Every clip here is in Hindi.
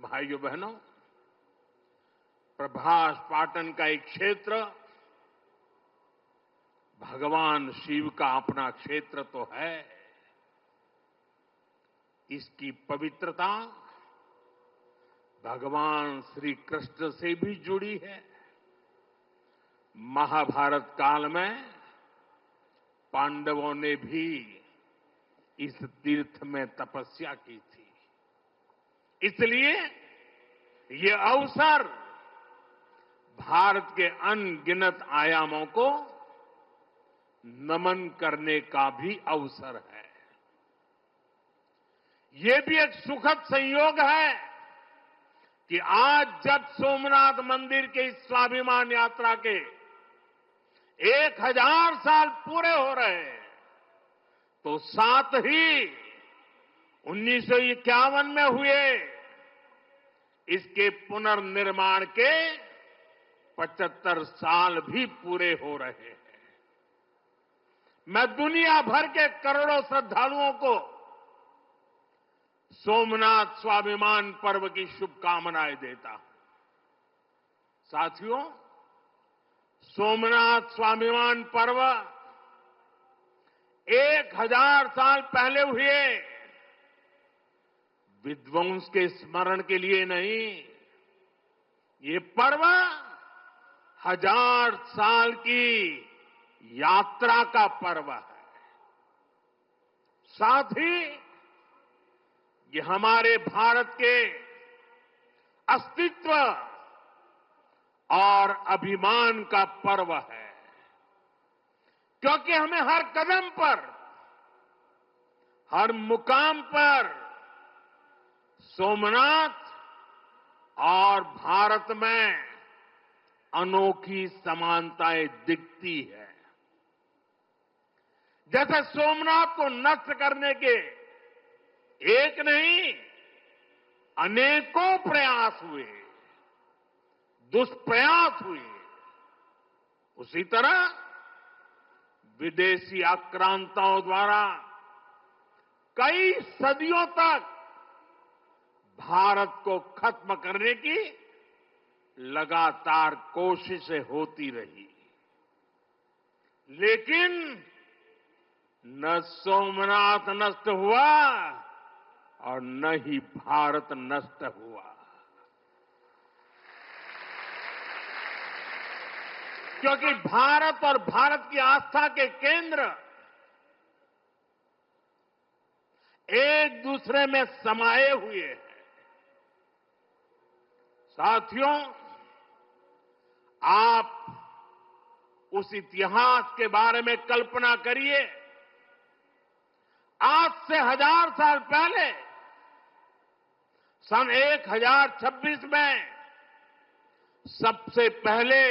भाइयों बहनों, प्रभास पाटन का एक क्षेत्र भगवान शिव का अपना क्षेत्र तो है। इसकी पवित्रता भगवान श्री कृष्ण से भी जुड़ी है। महाभारत काल में पांडवों ने भी इस तीर्थ में तपस्या की थी। इसलिए ये अवसर भारत के अनगिनत आयामों को नमन करने का भी अवसर है। ये भी एक सुखद संयोग है कि आज जब सोमनाथ मंदिर के इस स्वाभिमान यात्रा के 1000 साल पूरे हो रहे हैं, तो साथ ही 1951 में हुए इसके पुनर्निर्माण के 75 साल भी पूरे हो रहे हैं। मैं दुनिया भर के करोड़ों श्रद्धालुओं को सोमनाथ स्वाभिमान पर्व की शुभकामनाएं देता हूं। साथियों, सोमनाथ स्वाभिमान पर्व 1000 साल पहले हुए विध्वंस के स्मरण के लिए नहीं, ये पर्व 1000 साल की यात्रा का पर्व है। साथ ही ये हमारे भारत के अस्तित्व और अभिमान का पर्व है, क्योंकि हमें हर कदम पर, हर मुकाम पर सोमनाथ और भारत में अनोखी समानताएं दिखती है। जैसे सोमनाथ को नष्ट करने के एक नहीं अनेकों प्रयास हुए, दुष्प्रयास हुए, उसी तरह विदेशी आक्रांताओं द्वारा कई सदियों तक भारत को खत्म करने की लगातार कोशिशें होती रही, लेकिन न सोमनाथ नष्ट हुआ और न ही भारत नष्ट हुआ। क्योंकि भारत और भारत की आस्था के केंद्र एक दूसरे में समाये हुए हैं। साथियों, आप उस इतिहास के बारे में कल्पना करिए। आज से 1000 साल पहले सन 1026 में सबसे पहले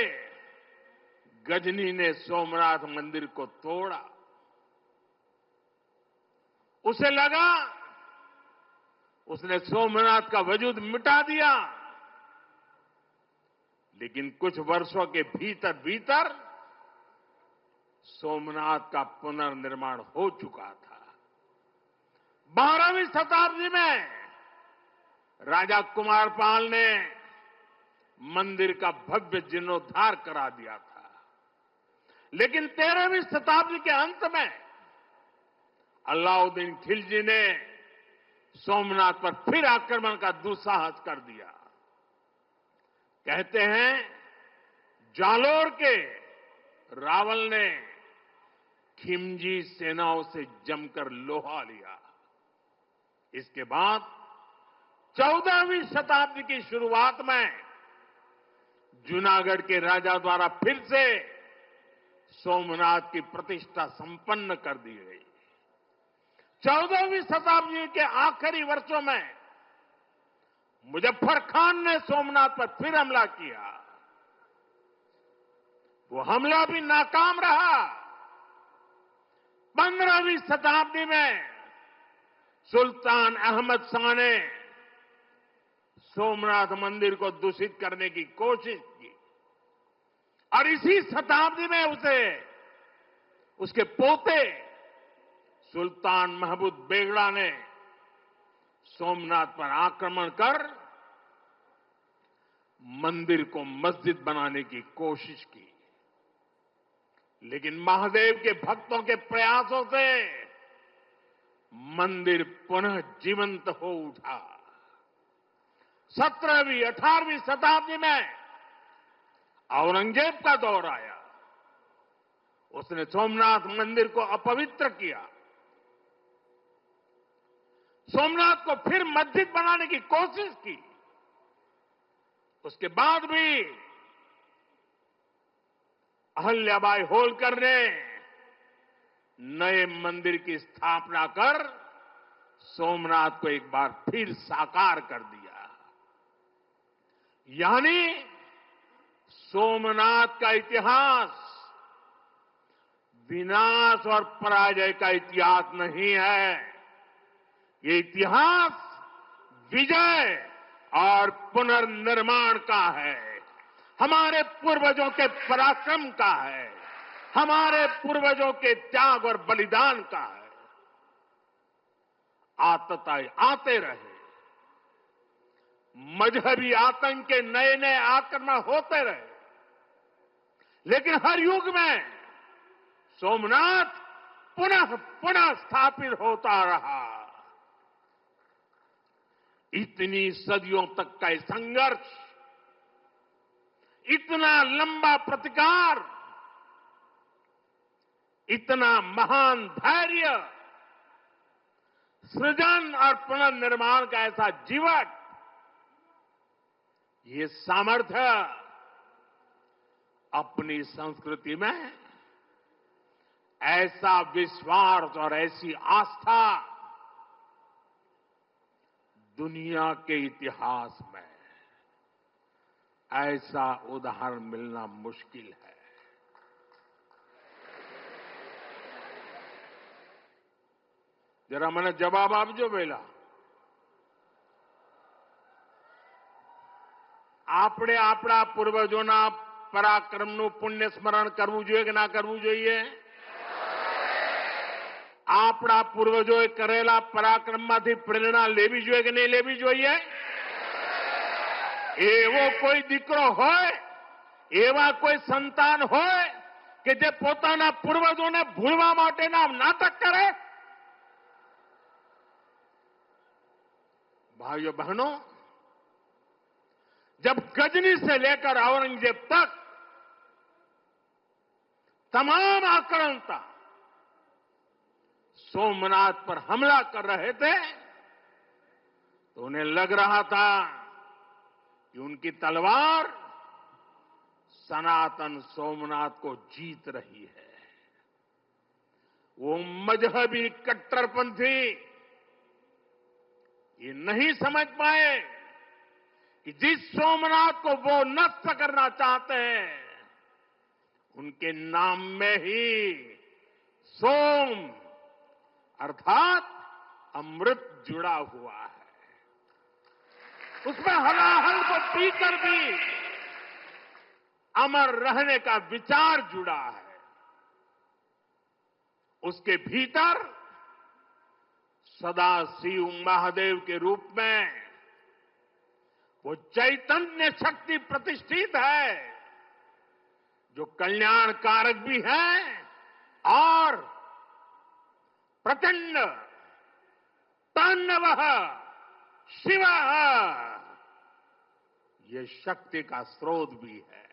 गजनी ने सोमनाथ मंदिर को तोड़ा। उसे लगा उसने सोमनाथ का वजूद मिटा दिया, लेकिन कुछ वर्षों के भीतर भीतर सोमनाथ का पुनर्निर्माण हो चुका था। 12वीं शताब्दी में राजा कुमारपाल ने मंदिर का भव्य जीर्णोद्धार करा दिया था, लेकिन 13वीं शताब्दी के अंत में अलाउद्दीन खिलजी ने सोमनाथ पर फिर आक्रमण का दुस्साहस कर दिया। कहते हैं जालोर के रावल ने खिमजी सेनाओं से जमकर लोहा लिया। इसके बाद 14वीं शताब्दी की शुरुआत में जूनागढ़ के राजा द्वारा फिर से सोमनाथ की प्रतिष्ठा संपन्न कर दी गई। 14वीं शताब्दी के आखिरी वर्षों में मुजफ्फर खान ने सोमनाथ पर फिर हमला किया। वो हमला भी नाकाम रहा। 15वीं शताब्दी में सुल्तान अहमद शाह ने सोमनाथ मंदिर को दूषित करने की कोशिश की और इसी शताब्दी में उसके पोते सुल्तान महमूद बेगड़ा ने सोमनाथ पर आक्रमण कर मंदिर को मस्जिद बनाने की कोशिश की, लेकिन महादेव के भक्तों के प्रयासों से मंदिर पुनः जीवंत हो उठा। 17वीं 18वीं शताब्दी में औरंगजेब का दौर आया, उसने सोमनाथ मंदिर को अपवित्र किया, सोमनाथ को फिर मस्जिद बनाने की कोशिश की। उसके बाद भी अहल्याबाई होलकर ने नए मंदिर की स्थापना कर सोमनाथ को एक बार फिर साकार कर दिया। यानी सोमनाथ का इतिहास विनाश और पराजय का इतिहास नहीं है, ये इतिहास विजय और पुनर्निर्माण का है, हमारे पूर्वजों के पराक्रम का है, हमारे पूर्वजों के त्याग और बलिदान का है। आतताई आते रहे, मजहबी आतंक के नए नए आक्रमण होते रहे, लेकिन हर युग में सोमनाथ पुनः पुनः स्थापित होता रहा। इतनी सदियों तक का संघर्ष, इतना लंबा प्रतिकार, इतना महान धैर्य, सृजन और पुनर्निर्माण का ऐसा जीवन, ये सामर्थ्य अपनी संस्कृति में ऐसा विश्वास और ऐसी आस्था दुनिया के इतिहास में ऐसा उदाहरण मिलना मुश्किल है। जरा मैंने जवाब आपजो वेला આપણે આપણા પૂર્વજોના પરાક્રમનું પુણ્ય સ્મરણ કરવું જોઈએ કે ના કરવું જોઈએ? આપણા પૂર્વજોએ કરેલા પરાક્રમમાંથી પ્રેરણા લેવી જોઈએ કે નહીં લેવી જોઈએ? એવો કોઈ દીકરો હોય, એવા કોઈ સંતાન હોય કે જે પોતાના પૂર્વજોને ભૂલવા માટેના નાટક કરે? भाइयों बहनों, जब गजनी से लेकर औरंगजेब तक तमाम आक्रांता सोमनाथ पर हमला कर रहे थे, तो उन्हें लग रहा था कि उनकी तलवार सनातन सोमनाथ को जीत रही है। वो मजहबी कट्टरपंथी ये नहीं समझ पाए कि जिस सोमनाथ को वो नष्ट करना चाहते हैं, उनके नाम में ही सोम अर्थात अमृत जुड़ा हुआ है। उसमें हलाहल को पीकर भी अमर रहने का विचार जुड़ा है। उसके भीतर सदा शिव महादेव के रूप में वो चैतन्य शक्ति प्रतिष्ठित है, जो कल्याण कारक भी है और प्रचंड तांडव शिव ये शक्ति का स्रोत भी है।